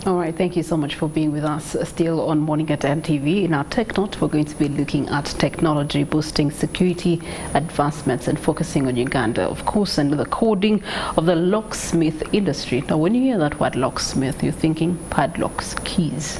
All right, thank you so much for being with us. Still on Morning at NTV. In our Tech Note, we're going to be looking at technology boosting security advancements and focusing on Uganda, of course, and the coding of the locksmith industry. Now, when you hear that word locksmith, you're thinking padlocks, keys,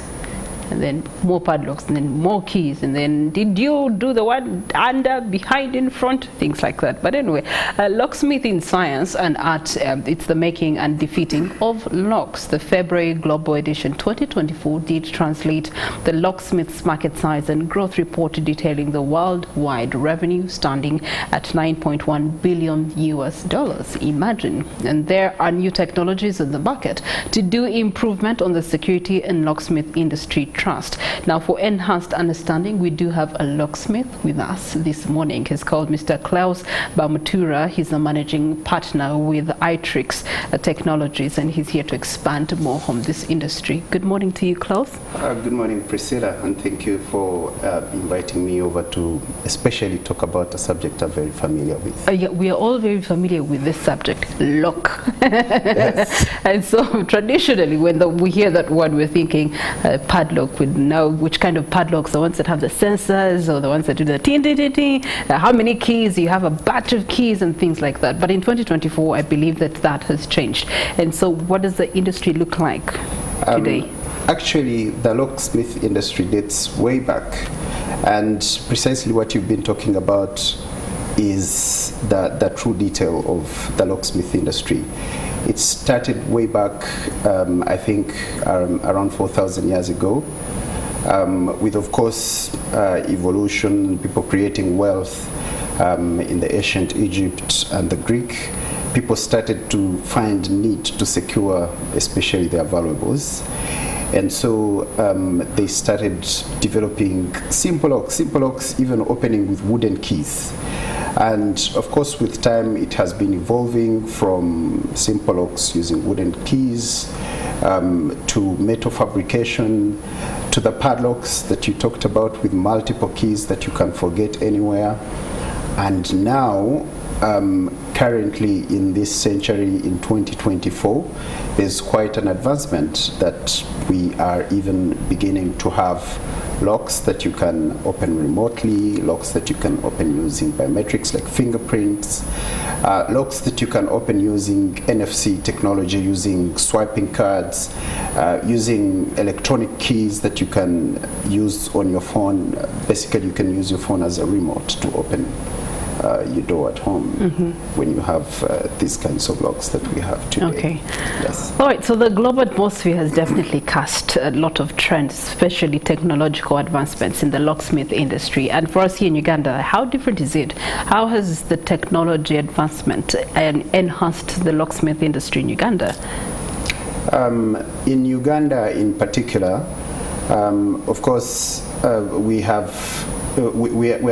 and then more padlocks, and then more keys, and then did you do the one under, behind, in front, things like that. But anyway, locksmithing science and art, it's the making and defeating of locks. The February Global Edition 2024 did translate the Locksmiths market size and growth report detailing the worldwide revenue standing at $9.1 billion US. Imagine. And there are new technologies in the bucket to do improvement on the security and locksmith industry trust. Now, for enhanced understanding, we do have a locksmith with us this morning. He's called Mr. Cleus Bamutura. He's a managing partner with Iotrix Technologies, and he's here to expand more on this industry. Good morning to you, Cleus. Good morning, Priscilla, and thank you for inviting me over to especially talk about a subject I'm very familiar with. Yeah, we are all very familiar with this subject, lock. Yes. And so traditionally, when we hear that word, we're thinking padlock. We know which kind of padlocks, the ones that have the sensors or the ones that do the ting, ting, ting, ting, how many keys, you have a batch of keys and things like that. But in 2024, I believe that has changed. And so what does the industry look like today? Actually, the locksmith industry dates way back, and precisely what you've been talking about is the true detail of the locksmith industry. It started way back, I think, around 4,000 years ago, with, of course, evolution, people creating wealth in the ancient Egypt and the Greek. People started to find need to secure, especially their valuables. And so they started developing simple locks, even opening with wooden keys. And of course, with time, it has been evolving from simple locks using wooden keys to metal fabrication, to the padlocks that you talked about with multiple keys that you can forget anywhere. And now, currently in this century, in 2024, there's quite an advancement that we are even beginning to have locks that you can open remotely, locks that you can open using biometrics like fingerprints, locks that you can open using NFC technology, using swiping cards, using electronic keys that you can use on your phone. Basically, you can use your phone as a remote to open your door at home when you have these kinds of locks that we have today. Okay. Yes. All right, so the global atmosphere has definitely cast a lot of trends, especially technological advancements in the locksmith industry. And for us here in Uganda, how different is it? How has the technology advancement enhanced the locksmith industry in Uganda? In Uganda in particular, of course, we are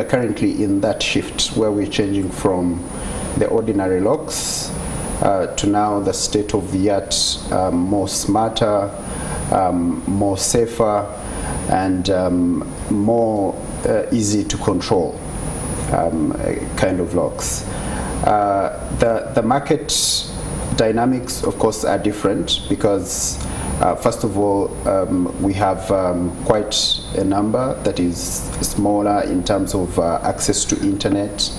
currently in that shift where we're changing from the ordinary locks to now the state-of-the-art, more smarter, more safer, and more easy to control kind of locks. The market dynamics, of course, are different because first of all, we have quite a number that is smaller in terms of access to internet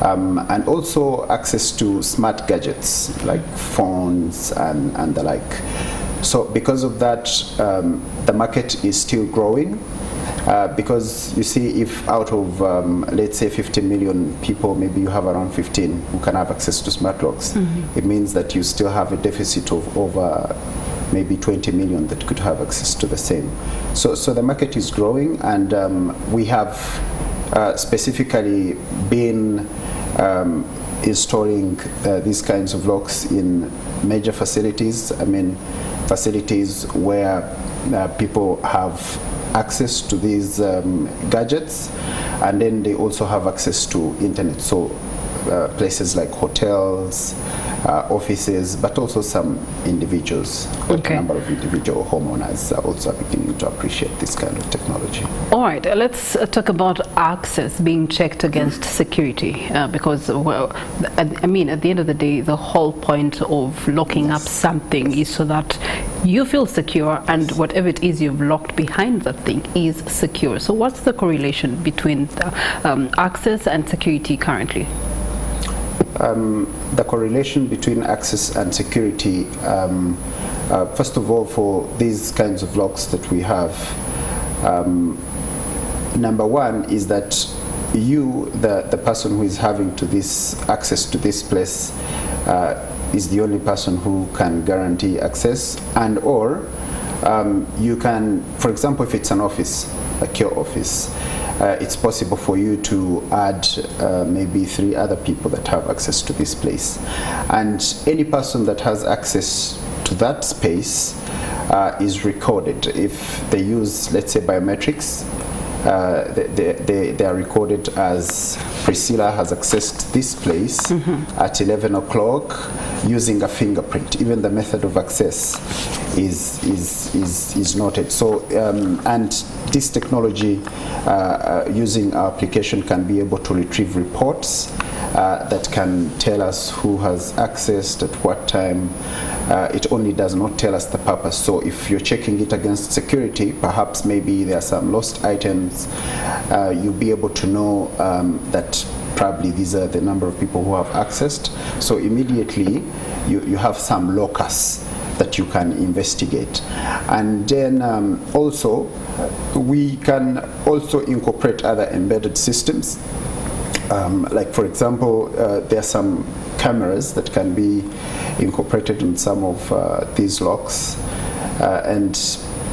and also access to smart gadgets like phones and the like. So because of that, the market is still growing. Because you see, if out of let's say 50 million people, maybe you have around 15 who can have access to smart locks, it means that you still have a deficit of over maybe 20 million that could have access to the same. So the market is growing, and we have specifically been installing these kinds of locks in major facilities. I mean, facilities where people have access to these gadgets, and then they also have access to internet. So places like hotels, offices, but also some individuals. Okay. A number of individual homeowners are also beginning to appreciate this kind of technology. All right, let's talk about access being checked against security, because, well, I mean, at the end of the day, the whole point of locking up something is so that you feel secure, and whatever it is you've locked behind that thing is secure. So what's the correlation between the, access and security currently? The correlation between access and security, first of all, for these kinds of locks that we have, number one is that you, the person who is having access to this place, is the only person who can guarantee access, and or you can, for example, if it's an office, like your office, it's possible for you to add maybe 3 other people that have access to this place, and any person that has access to that space is recorded. If they use, let's say, biometrics, they are recorded as Priscilla has accessed this place at 11 o'clock using a fingerprint. Even the method of access is noted. So and this technology using our application can be able to retrieve reports that can tell us who has accessed at what time. It only does not tell us the purpose. So if you're checking it against security, perhaps maybe there are some lost items, you'll be able to know that probably these are the number of people who have accessed. So immediately you have some locus that you can investigate. And then also we can also incorporate other embedded systems. Like, for example, there are some cameras that can be incorporated in some of these locks, and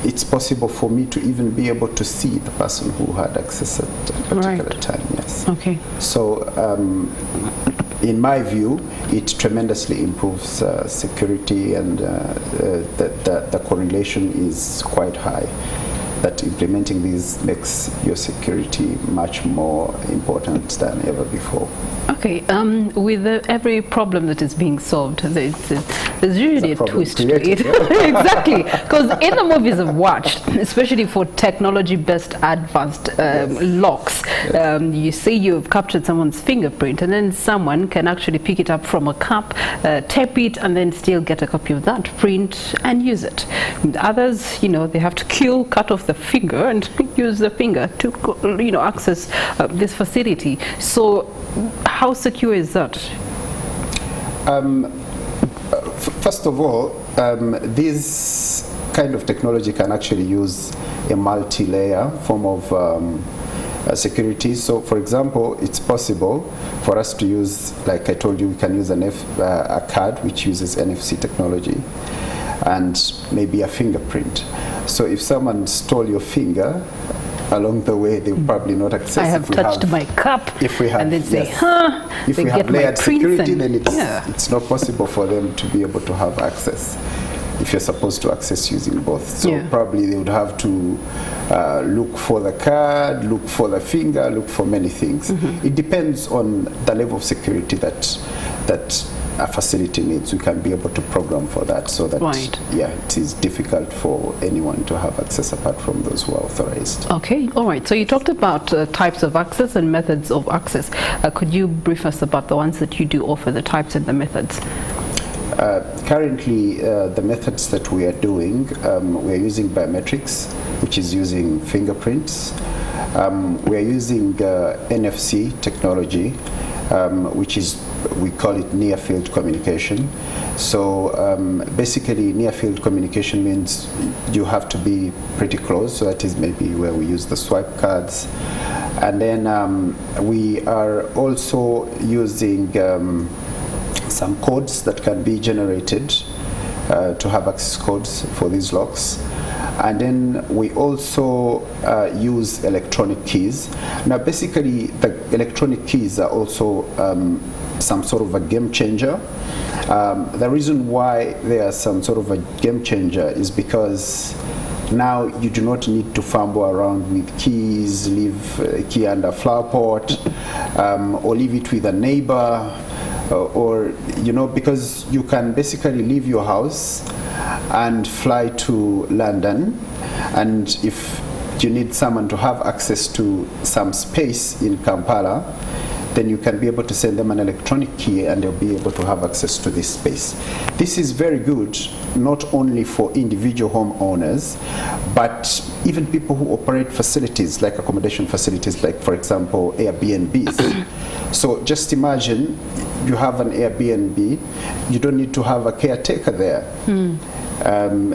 it's possible for me to even be able to see the person who had access at a particular time. Yes. Okay. So in my view, it tremendously improves security, and the correlation is quite high. That implementing these makes your security much more important than ever before. Okay, with every problem that is being solved, there's usually a twist to it. Exactly, because in the movies I've watched, especially for technology-based advanced locks, you say you've captured someone's fingerprint, and then someone can actually pick it up from a cup, tape it, and then still get a copy of that print and use it. With others, you know, they have to cut off the finger and use the finger to, you know, access this facility. So how secure is that? First of all, this kind of technology can actually use a multi-layer form of security. So, for example, it's possible for us to use, like I told you, we can use a card which uses NFC technology and maybe a fingerprint. So if someone stole your finger, along the way they will probably not access. I have touched my cup, if we have, and then say, yes. If we have layered security, then it's not possible for them to be able to have access if you're supposed to access using both. So probably they would have to look for the card, look for the finger, look for many things. It depends on the level of security that a facility needs. We can be able to program for that, so that it is difficult for anyone to have access apart from those who are authorized. Okay, all right. So you talked about types of access and methods of access. Could you brief us about the ones that you do offer, the types and the methods? Currently, the methods that we are doing, we are using biometrics, which is using fingerprints. We are using NFC technology, which is, we call it near field communication. So basically near field communication means you have to be pretty close, so that is maybe where we use the swipe cards. And then we are also using some codes that can be generated to have access codes for these locks. And then we also use electronic keys. Now basically the electronic keys are also some sort of a game changer. The reason why they are some sort of a game changer is because now you do not need to fumble around with keys, leave a key under a flower pot, or leave it with a neighbor. or because you can basically leave your house and fly to London, and if you need someone to have access to some space in Kampala, then you can be able to send them an electronic key and they'll be able to have access to this space. This is very good, not only for individual homeowners, but even people who operate facilities, like accommodation facilities, like, for example, Airbnbs. So just imagine you have an Airbnb, you don't need to have a caretaker there.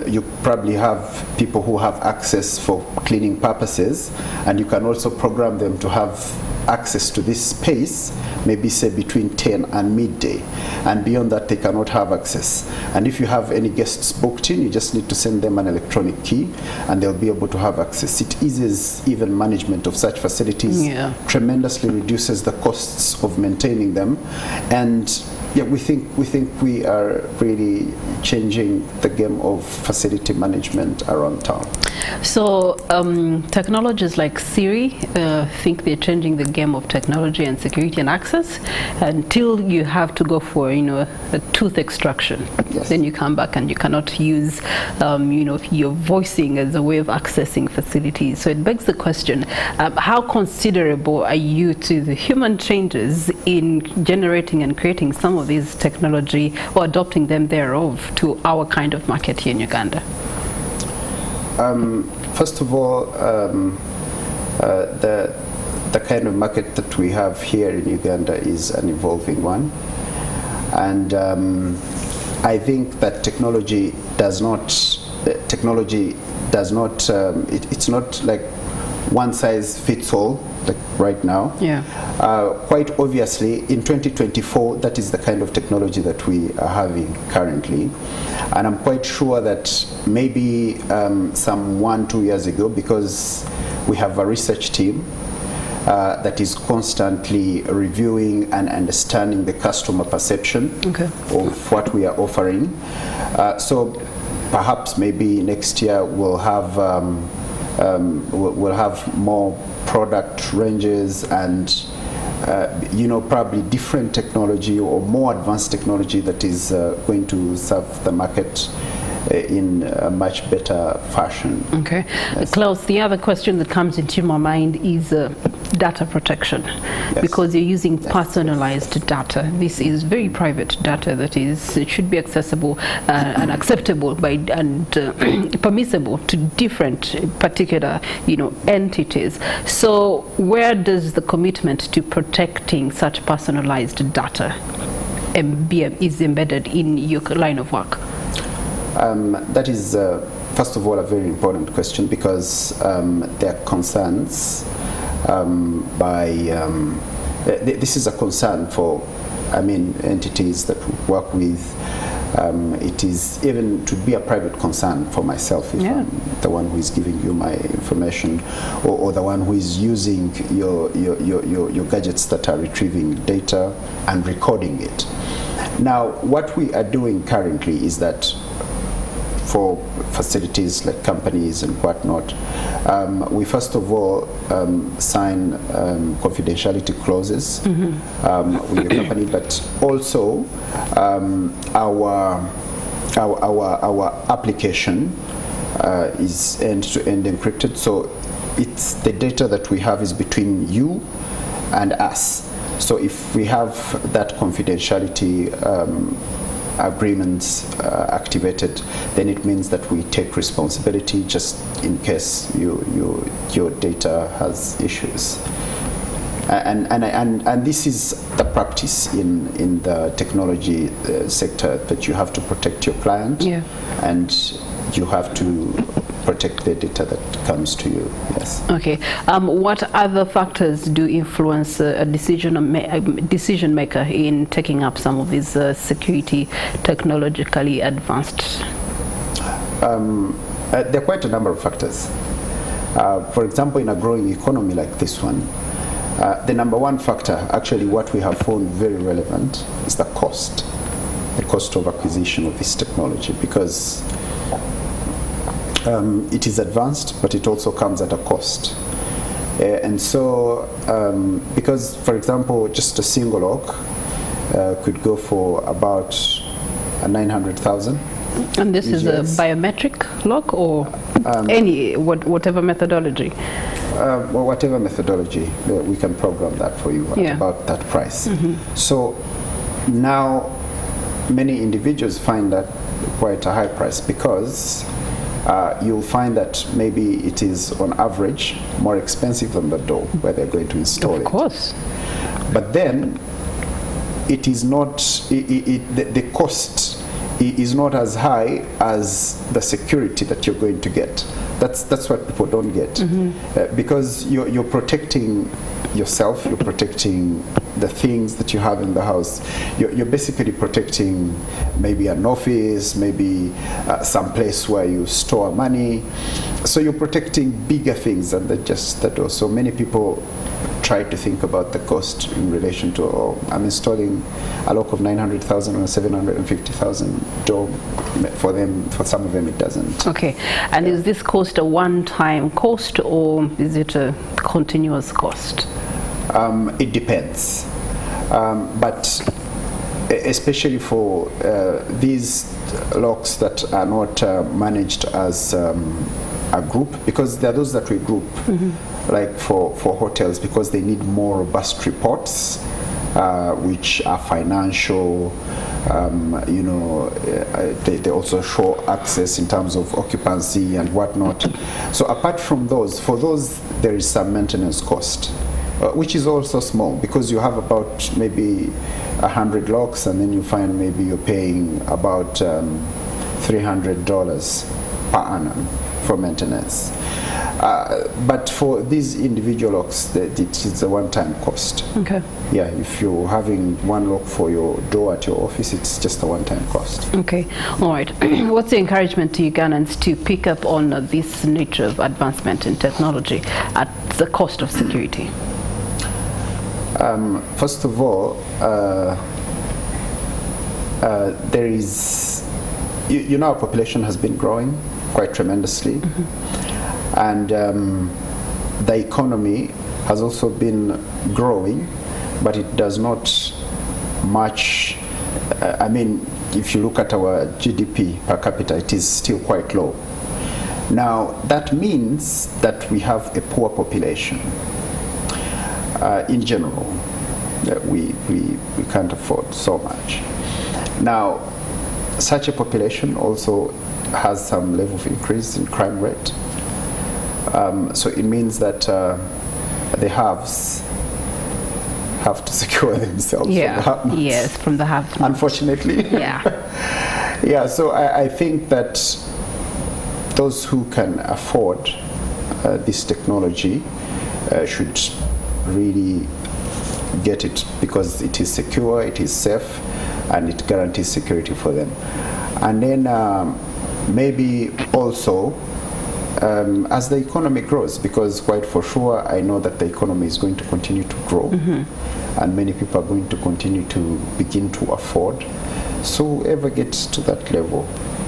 You probably have people who have access for cleaning purposes, and you can also program them to have access to this space, maybe say between 10 and midday, and beyond that they cannot have access. And if you have any guests booked in, you just need to send them an electronic key and they'll be able to have access. It eases even management of such facilities, tremendously reduces the costs of maintaining them, and yeah, we think we are really changing the game of facility management around town. So technologies like Siri, think they're changing the game of technology and security and access until you have to go for a tooth extraction. Yes. Then you come back and you cannot use your voicing as a way of accessing facilities. So it begs the question, how considerable are you to the human changes in generating and creating some of these technology or adopting them thereof to our kind of market here in Uganda? First of all, the kind of market that we have here in Uganda is an evolving one, and I think that technology does not. It's not like one size fits all, like right now. Yeah. Quite obviously, in 2024, that is the kind of technology that we are having currently. And I'm quite sure that maybe some 1-2 years ago, because we have a research team that is constantly reviewing and understanding the customer perception of what we are offering. So perhaps maybe next year we'll have more product ranges and probably different technology or more advanced technology that is going to serve the market in a much better fashion. Okay. Yes. Cleus, the other question that comes into my mind is data protection. Yes. Because you're using personalized data. This is very private data that should be accessible and acceptable and permissible to different particular entities. So where does the commitment to protecting such personalized data is embedded in your line of work? That is, first of all, a very important question, because there are concerns this is a concern for, entities that we work with. It is even to be a private concern for myself if I'm the one who is giving you my information, or the one who is using your gadgets that are retrieving data and recording it. Now, what we are doing currently is that for facilities like companies and whatnot, we first of all sign confidentiality clauses with the company, but also our application is end-to-end encrypted. So it's the data that we have is between you and us. So if we have that confidentiality agreements activated, then it means that we take responsibility just in case your data has issues. And this is the practice in the technology sector, that you have to protect your client, and you have to protect the data that comes to you. Yes. Okay. What other factors do influence a decision maker in taking up some of these security technologically advanced? There are quite a number of factors. For example, in a growing economy like this one, the number one factor, actually what we have found very relevant, is the cost of acquisition of this technology, because it is advanced, but it also comes at a cost. And so, because, for example, just a single lock could go for about 900,000. And this is a biometric lock or whatever methodology? Well, whatever methodology, we can program that for you at about that price. So now many individuals find that quite a high price because you'll find that maybe it is on average more expensive than the door where they're going to install it. Of course. But then it is not, the cost is not as high as the security that you're going to get. That's what people don't get. Because you're protecting yourself, you're protecting the things that you have in the house. You're basically protecting maybe an office, maybe some place where you store money. So you're protecting bigger things than just the door. So many people try to think about the cost in relation to, I'm installing a lock of 900,000 or 750,000 door. For them, for some of them, it doesn't. Okay, and is this cost a one-time cost or is it a continuous cost? It depends, but especially for these locks that are not managed as a group, because there are those that we group, like for hotels, because they need more robust reports, which are financial. They also show access in terms of occupancy and whatnot. So apart from those, for those there is some maintenance cost, which is also small, because you have about maybe 100 locks and then you find maybe you're paying about $300 per annum for maintenance. But for these individual locks, it's a one-time cost. Okay. Yeah, if you're having one lock for your door at your office, it's just a one-time cost. Okay, all right. What's the encouragement to Ugandans to pick up on this nature of advancement in technology at the cost of security? First of all, there is, our population has been growing quite tremendously. And the economy has also been growing, but it does not match. If you look at our GDP per capita, it is still quite low. Now, that means that we have a poor population in general. We can't afford so much. Now, such a population also has some level of increase in crime rate. So it means that the haves have to secure themselves from the have-nots. Yes, from the have-nots. Unfortunately. Yeah, so I think that those who can afford this technology should really get it, because it is secure, it is safe, and it guarantees security for them. And then maybe also as the economy grows, because quite for sure I know that the economy is going to continue to grow, and many people are going to continue to begin to afford. So whoever gets to that level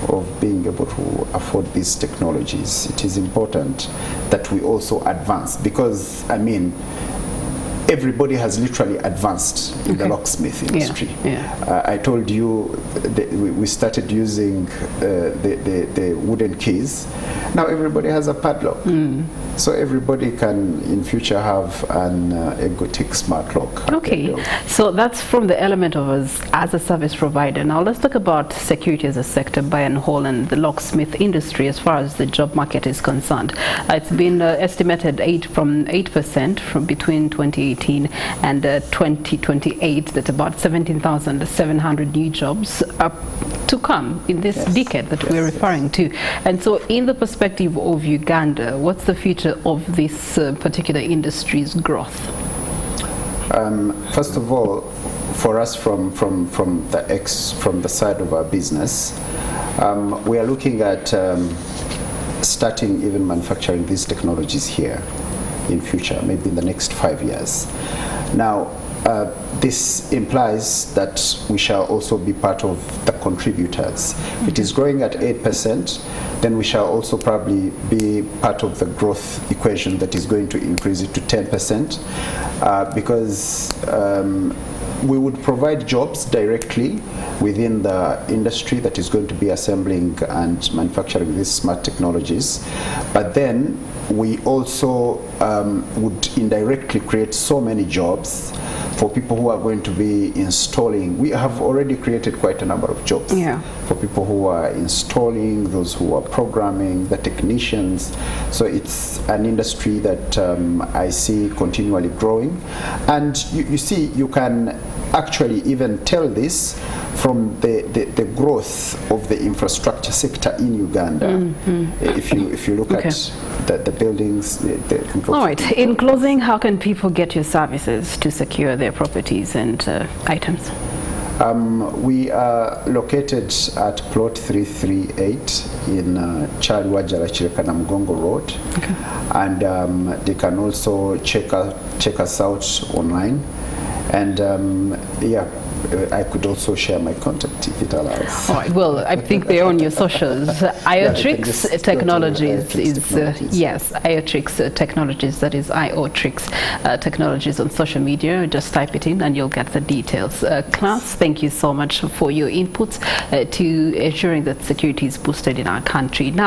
of being able to afford these technologies, it is important that we also advance, because everybody has literally advanced in the locksmith industry. I told you we started using the wooden keys. Now everybody has a padlock. So everybody can in future have an Iotrix smart lock. Okay, so that's from the element of us as a service provider. Now let's talk about security as a sector by and whole, and the locksmith industry as far as the job market is concerned. It's been estimated 8% from between 2018 and 2028, that about 17,700 new jobs are to come in this decade that we're referring to. And so in the perspective of Uganda, what's the future of this particular industry's growth? First of all, for us from the side of our business, we are looking at starting even manufacturing these technologies here in future, maybe in the next 5 years. Now, this implies that we shall also be part of the contributors. If it is growing at 8%, then we shall also probably be part of the growth equation that is going to increase it to 10%, because we would provide jobs directly within the industry that is going to be assembling and manufacturing these smart technologies. But then we also would indirectly create so many jobs for people who are going to be installing. We have already created quite a number of jobs for people who are installing, those who are programming, the technicians. So it's an industry that I see continually growing. And you see, you can actually even tell this from the growth of the infrastructure sector in Uganda. If you look at the buildings. All right. In closing, how can people get your services to secure their properties and items? We are located at plot 338 in Chaliwajala Chirekana Mgongo Road. And they can also check us out online. And I could also share my contact if it allows. All right. Well, I think they're on your socials. Iotrix Technologies is yes, Iotrix Technologies. That is Iotrix Technologies on social media. Just type it in and you'll get the details. Cleus, thank you so much for your inputs to ensuring that security is boosted in our country. Now.